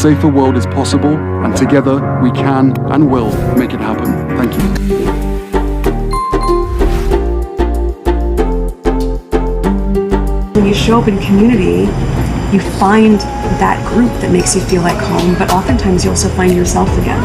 safer world is possible, and together we can and will make it happen. Thank you. When you show up in community, you find that group that makes you feel like home, but oftentimes you also find yourself again.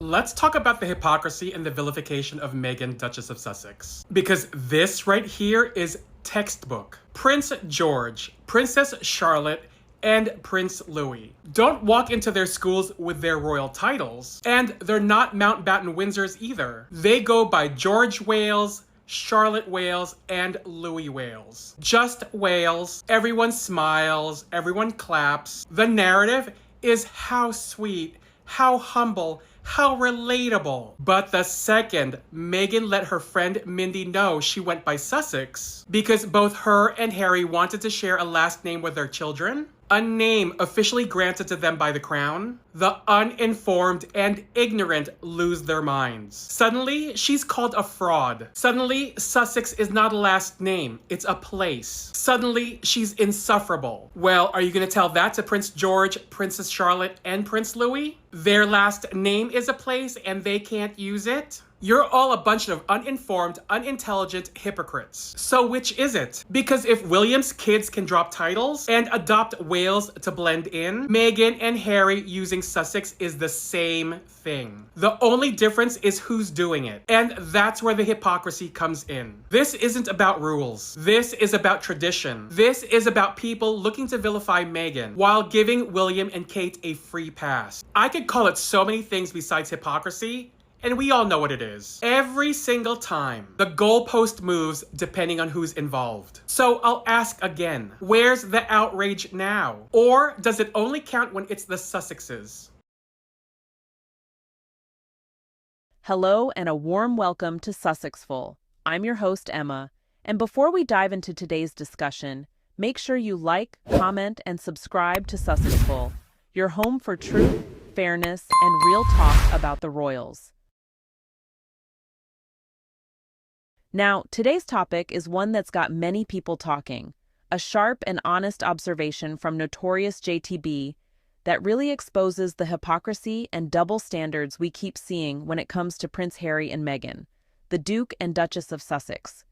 Let's talk about the hypocrisy and the vilification of Meghan, Duchess of Sussex. Because this right here is textbook. Prince George, Princess Charlotte, and Prince Louis don't walk into their schools with their royal titles, and they're not Mountbatten Windsors either. They go by George Wales, Charlotte Wales, and Louis Wales. Just Wales. Everyone smiles, everyone claps. The narrative is how sweet, how humble, how relatable. But the second Meghan let her friend Mindy know she went by Sussex because both her and Harry wanted to share a last name with their children, a name officially granted to them by the crown, the uninformed and ignorant lose their minds. Suddenly, she's called a fraud. Suddenly, Sussex is not a last name, it's a place. Suddenly, she's insufferable. Well, are you gonna tell that to Prince George, Princess Charlotte, and Prince Louis? Their last name is a place and they can't use it? You're all a bunch of uninformed, unintelligent hypocrites. So which is it? Because if William's kids can drop titles and adopt Wales to blend in, Meghan and Harry using Sussex is the same thing. The only difference is who's doing it. And that's where the hypocrisy comes in. This isn't about rules. This is about tradition. This is about people looking to vilify Meghan while giving William and Kate a free pass. I could call it so many things besides hypocrisy, and we all know what it is. Every single time, the goalpost moves depending on who's involved. So I'll ask again, where's the outrage now? Or does it only count when it's the Sussexes? Hello and a warm welcome to SUSSEXFUL. I'm your host, Emma. And before we dive into today's discussion, make sure you like, comment, and subscribe to SUSSEXFUL, your home for truth, fairness, and real talk about the royals. Now, today's topic is one that's got many people talking, a sharp and honest observation from Notorious JTB that really exposes the hypocrisy and double standards we keep seeing when it comes to Prince Harry and Meghan, the Duke and Duchess of Sussex.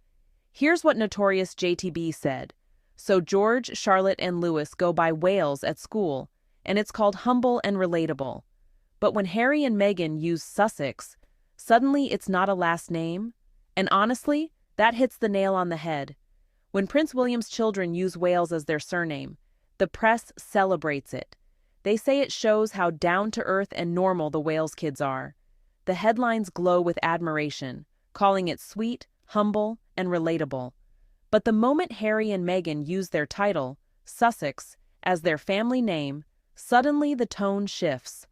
Here's what Notorious JTB said. So George, Charlotte, and Louis go by Wales at school, and it's called humble and relatable. But when Harry and Meghan use Sussex, suddenly it's not a last name. And honestly, that hits the nail on the head. When Prince William's children use Wales as their surname, the press celebrates it. They say it shows how down-to-earth and normal the Wales kids are. The headlines glow with admiration, calling it sweet, humble, and relatable. But the moment Harry and Meghan use their title, Sussex, as their family name, suddenly the tone shifts.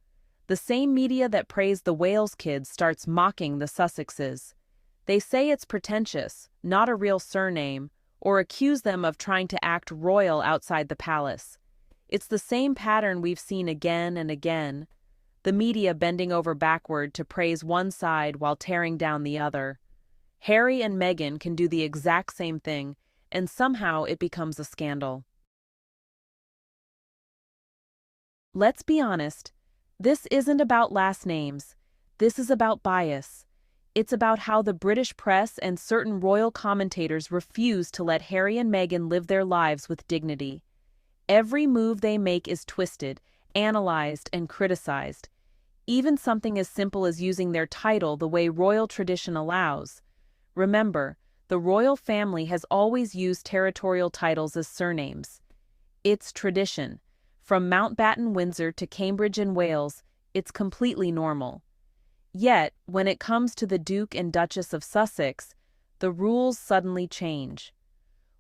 The same media that praised the Wales kids starts mocking the Sussexes. They say it's pretentious, not a real surname, or accuse them of trying to act royal outside the palace. It's the same pattern we've seen again and again, the media bending over backward to praise one side while tearing down the other. Harry and Meghan can do the exact same thing, and somehow it becomes a scandal. Let's be honest, this isn't about last names. This is about bias. It's about how the British press and certain royal commentators refuse to let Harry and Meghan live their lives with dignity. Every move they make is twisted, analyzed, and criticized. Even something as simple as using their title the way royal tradition allows. Remember, the royal family has always used territorial titles as surnames. It's tradition. From Mountbatten Windsor to Cambridge in Wales, it's completely normal. Yet, when it comes to the Duke and Duchess of Sussex, the rules suddenly change.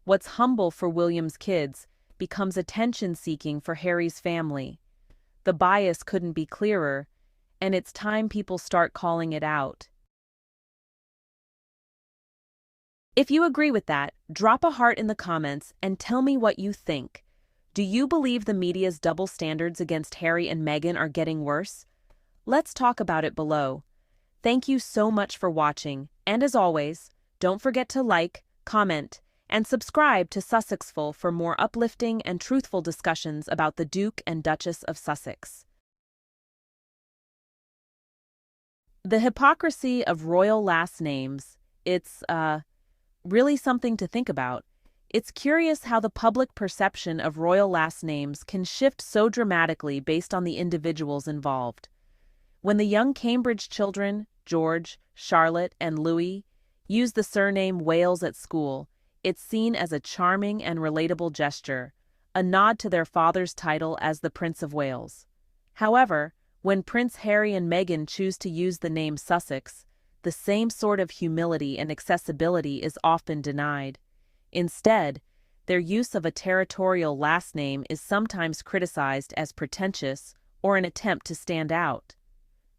What's humble for William's kids becomes attention-seeking for Harry's family. The bias couldn't be clearer, and it's time people start calling it out. If you agree with that, drop a heart in the comments and tell me what you think. Do you believe the media's double standards against Harry and Meghan are getting worse? Let's talk about it below. Thank you so much for watching, and as always, don't forget to like, comment, and subscribe to Sussexful for more uplifting and truthful discussions about the Duke and Duchess of Sussex. The hypocrisy of royal last names, it's, really something to think about. It's curious how the public perception of royal last names can shift so dramatically based on the individuals involved. When the young Cambridge children, George, Charlotte, and Louis, use the surname Wales at school, it's seen as a charming and relatable gesture, a nod to their father's title as the Prince of Wales. However, when Prince Harry and Meghan choose to use the name Sussex, the same sort of humility and accessibility is often denied. Instead, their use of a territorial last name is sometimes criticized as pretentious or an attempt to stand out.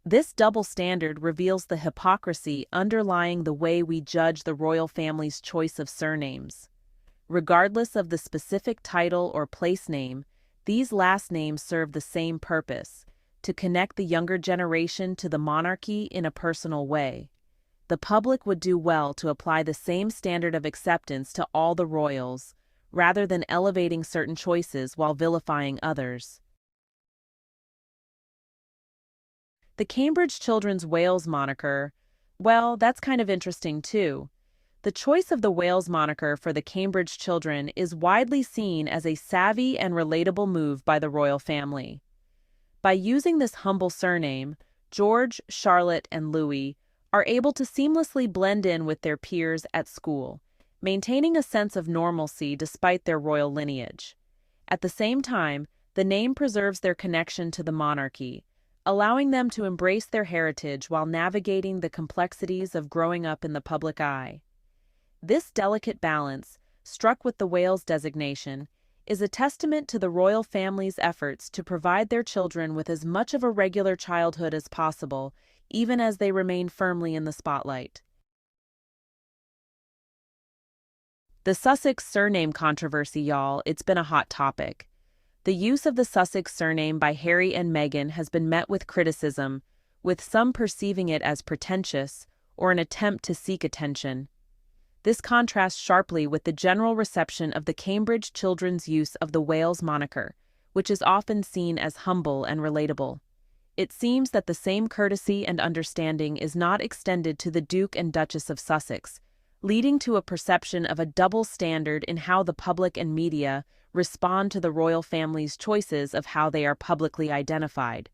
This double standard reveals the hypocrisy underlying the way we judge the royal family's choice of surnames. Regardless of the specific title or place name, these last names serve the same purpose: to connect the younger generation to the monarchy in a personal way. The public would do well to apply the same standard of acceptance to all the royals, rather than elevating certain choices while vilifying others. The Cambridge Children's Wales moniker, well, that's kind of interesting too. The choice of the Wales moniker for the Cambridge children is widely seen as a savvy and relatable move by the royal family. By using this humble surname, George, Charlotte, and Louis are able to seamlessly blend in with their peers at school, maintaining a sense of normalcy despite their royal lineage. At the same time, the name preserves their connection to the monarchy, allowing them to embrace their heritage while navigating the complexities of growing up in the public eye. This delicate balance, struck with the Wales designation, is a testament to the royal family's efforts to provide their children with as much of a regular childhood as possible, even as they remain firmly in the spotlight. The Sussex surname controversy, y'all, it's been a hot topic. The use of the Sussex surname by Harry and Meghan has been met with criticism, with some perceiving it as pretentious or an attempt to seek attention. This contrasts sharply with the general reception of the Cambridge children's use of the Wales moniker, which is often seen as humble and relatable. It seems that the same courtesy and understanding is not extended to the Duke and Duchess of Sussex, leading to a perception of a double standard in how the public and media respond to the royal family's choices of how they are publicly identified.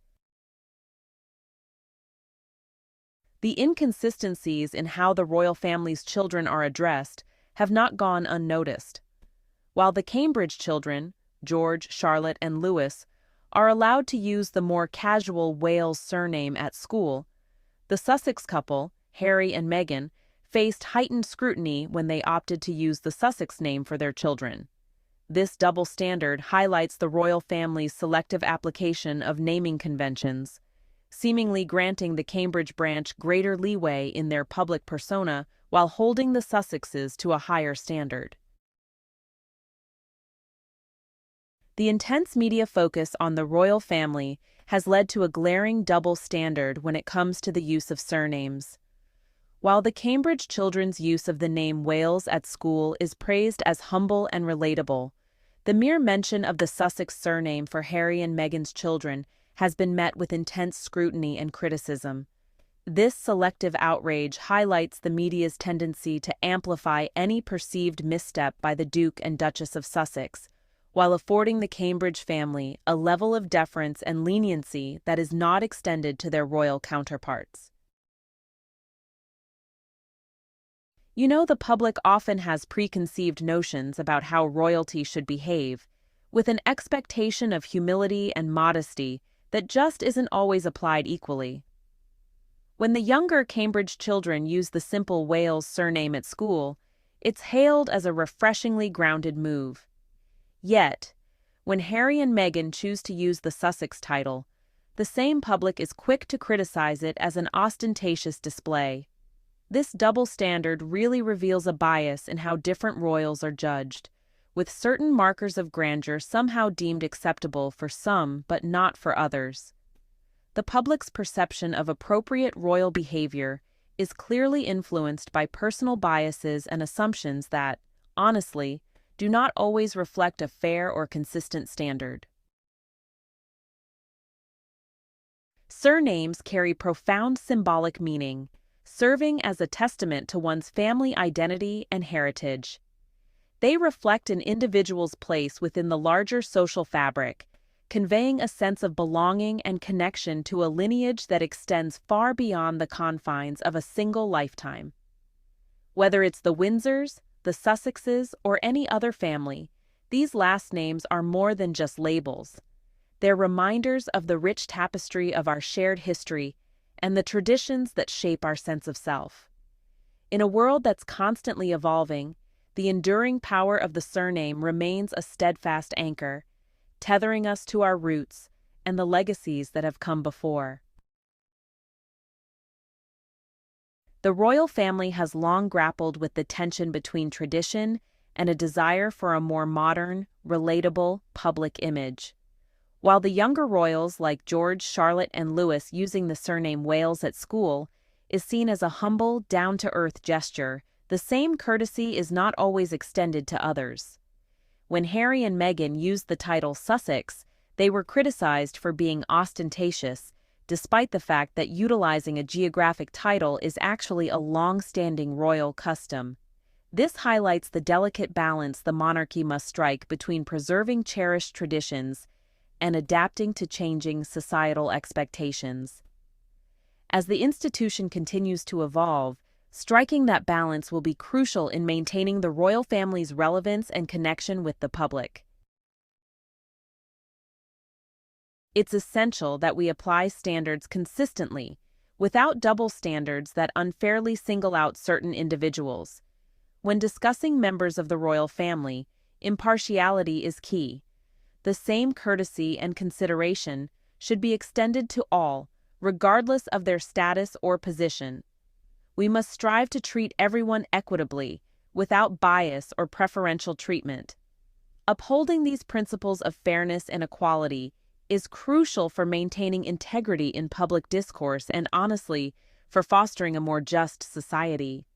The inconsistencies in how the royal family's children are addressed have not gone unnoticed. While the Cambridge children, George, Charlotte, and Louis, are allowed to use the more casual Wales surname at school, the Sussex couple, Harry and Meghan, faced heightened scrutiny when they opted to use the Sussex name for their children. This double standard highlights the royal family's selective application of naming conventions, seemingly granting the Cambridge branch greater leeway in their public persona while holding the Sussexes to a higher standard. The intense media focus on the royal family has led to a glaring double standard when it comes to the use of surnames. While the Cambridge children's use of the name Wales at school is praised as humble and relatable, the mere mention of the Sussex surname for Harry and Meghan's children has been met with intense scrutiny and criticism. This selective outrage highlights the media's tendency to amplify any perceived misstep by the Duke and Duchess of Sussex, while affording the Cambridge family a level of deference and leniency that is not extended to their royal counterparts. You know, the public often has preconceived notions about how royalty should behave, with an expectation of humility and modesty that just isn't always applied equally. When the younger Cambridge children use the simple Wales surname at school, it's hailed as a refreshingly grounded move. Yet, when Harry and Meghan choose to use the Sussex title, the same public is quick to criticize it as an ostentatious display. This double standard really reveals a bias in how different royals are judged, with certain markers of grandeur somehow deemed acceptable for some but not for others. the public's perception of appropriate royal behavior is clearly influenced by personal biases and assumptions that, honestly, do not always reflect a fair or consistent standard. Surnames carry profound symbolic meaning, serving as a testament to one's family identity and heritage. They reflect an individual's place within the larger social fabric, conveying a sense of belonging and connection to a lineage that extends far beyond the confines of a single lifetime. Whether it's the Windsors, the Sussexes, or any other family, these last names are more than just labels. They're reminders of the rich tapestry of our shared history and the traditions that shape our sense of self. In a world that's constantly evolving, the enduring power of the surname remains a steadfast anchor, tethering us to our roots and the legacies that have come before. The royal family has long grappled with the tension between tradition and a desire for a more modern, relatable public image. While the younger royals like George, Charlotte, and Louis using the surname Wales at school is seen as a humble, down-to-earth gesture, the same courtesy is not always extended to others. When Harry and Meghan used the title Sussex, they were criticized for being ostentatious, despite the fact that utilizing a geographic title is actually a long-standing royal custom. This highlights the delicate balance the monarchy must strike between preserving cherished traditions and adapting to changing societal expectations. As the institution continues to evolve, striking that balance will be crucial in maintaining the royal family's relevance and connection with the public. It's essential that we apply standards consistently, without double standards that unfairly single out certain individuals. When discussing members of the royal family, impartiality is key. The same courtesy and consideration should be extended to all, regardless of their status or position. We must strive to treat everyone equitably, without bias or preferential treatment. Upholding these principles of fairness and equality is crucial for maintaining integrity in public discourse and, honestly, for fostering a more just society.